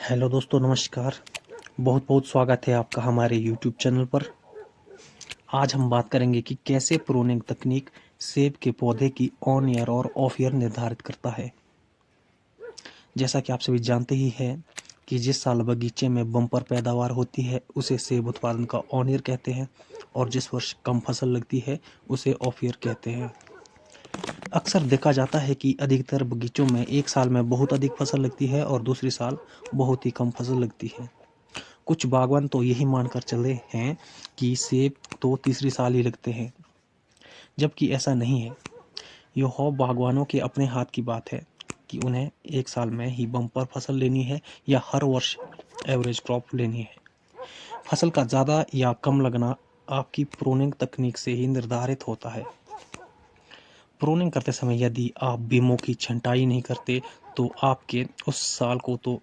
Hello दोस्तों, नमस्कार। बहुत बहुत स्वागत है आपका हमारे यूट्यूब चैनल पर। आज हम बात करेंगे कि कैसे प्रूनिंग तकनीक सेब के पौधे की ऑन ईयर और ऑफ ईयर निर्धारित करता है। जैसा कि आप सभी जानते ही हैं कि जिस साल बगीचे में बम्पर पैदावार होती है उसे सेब उत्पादन का ऑन ईयर कहते हैं, और जिस वर्ष कम फसल लगती है उसे ऑफ ईयर कहते हैं। अक्सर देखा जाता है कि अधिकतर बगीचों में एक साल में बहुत अधिक फसल लगती है और दूसरी साल बहुत ही कम फसल लगती है। कुछ बागवान तो यही मानकर चले हैं कि सेब तो तीसरी साल ही लगते हैं, जबकि ऐसा नहीं है। यह बागवानों के अपने हाथ की बात है कि उन्हें एक साल में ही बम्पर फसल लेनी है या हर वर्ष एवरेज क्रॉप लेनी है। फसल का ज़्यादा या कम लगना आपकी प्रूनिंग तकनीक से ही निर्धारित होता है। प्रूनिंग करते समय यदि आप बीमों की छंटाई नहीं करते तो आपके उस साल को तो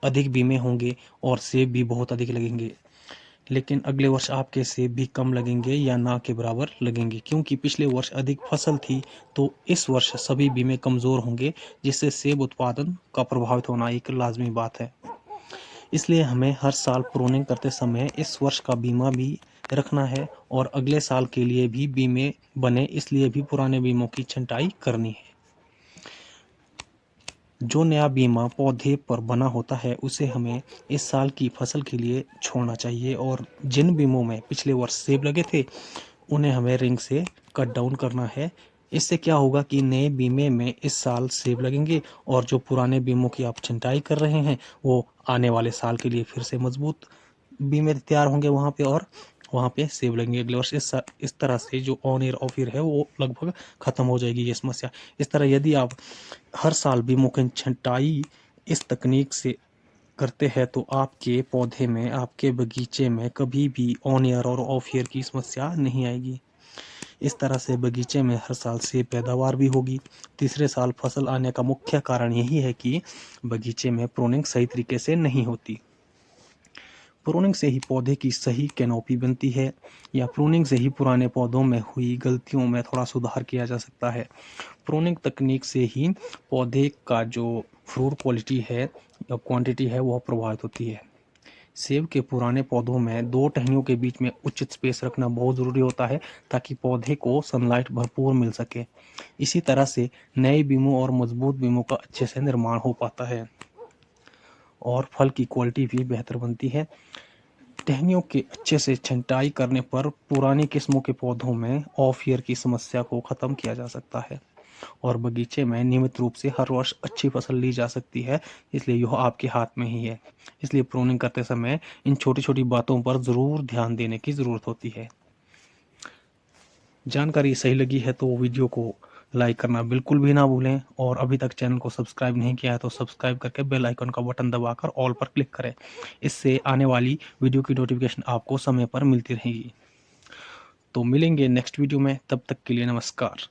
अधिक बीमे होंगे और सेब भी बहुत अधिक लगेंगे, लेकिन अगले वर्ष आपके सेब भी कम लगेंगे या ना के बराबर लगेंगे, क्योंकि पिछले वर्ष अधिक फसल थी तो इस वर्ष सभी बीमे कमज़ोर होंगे, जिससे सेब उत्पादन का प्रभावित होना एक लाजमी बात है। इसलिए हमें हर साल प्रूनिंग करते समय इस वर्ष का बीमा भी रखना है और अगले साल के लिए भी बीमे बने, इसलिए भी पुराने बीमों की छंटाई करनी है। जो नया बीमा पौधे पर बना होता है उसे हमें इस साल की फसल के लिए छोड़ना चाहिए, और जिन बीमों में पिछले वर्ष सेब लगे थे उन्हें हमें रिंग से कट डाउन करना है। इससे क्या होगा कि नए बीमे में इस साल सेब लगेंगे और जो पुराने बीमों की आप छंटाई कर रहे हैं वो आने वाले साल के लिए फिर से मजबूत बीमे तैयार होंगे वहाँ पे, और वहाँ पे सेब लगेंगे अगले वर्ष। इस तरह से जो ऑन ईयर ऑफ ईयर है वो लगभग खत्म हो जाएगी ये समस्या। इस तरह यदि आप हर साल बीमों की छंटाई इस तकनीक से करते हैं तो आपके पौधे में, आपके बगीचे में कभी भी ऑन ईयर और ऑफ ईयर की समस्या नहीं आएगी। इस तरह से बगीचे में हर साल से पैदावार भी होगी। तीसरे साल फसल आने का मुख्य कारण यही है कि बगीचे में प्रूनिंग सही तरीके से नहीं होती। प्रूनिंग से ही पौधे की सही कैनोपी बनती है, या प्रूनिंग से ही पुराने पौधों में हुई गलतियों में थोड़ा सुधार किया जा सकता है। प्रूनिंग तकनीक से ही पौधे का जो फ्रूट क्वालिटी है या क्वांटिटी है वह प्रभावित होती है। सेब के पुराने पौधों में दो टहनियों के बीच में उचित स्पेस रखना बहुत ज़रूरी होता है ताकि पौधे को सनलाइट भरपूर मिल सके। इसी तरह से नए बीमों और मजबूत बीमों का अच्छे से निर्माण हो पाता है और फल की क्वालिटी भी बेहतर बनती है। टहनियों के अच्छे से छंटाई करने पर पुरानी किस्मों के पौधों में ऑफ ईयर की समस्या को ख़त्म किया जा सकता है और बगीचे में नियमित रूप से हर वर्ष अच्छी फसल ली जा सकती है। इसलिए यह आपके हाथ में ही है। इसलिए प्रूनिंग करते समय इन छोटी छोटी बातों पर ज़रूर ध्यान देने की ज़रूरत होती है। जानकारी सही लगी है तो वीडियो को लाइक करना बिल्कुल भी ना भूलें, और अभी तक चैनल को सब्सक्राइब नहीं किया है तो सब्सक्राइब करके बेल आइकन का बटन दबाकर ऑल पर क्लिक करें। इससे आने वाली वीडियो की नोटिफिकेशन आपको समय पर मिलती रहेगी। तो मिलेंगे नेक्स्ट वीडियो में, तब तक के लिए नमस्कार।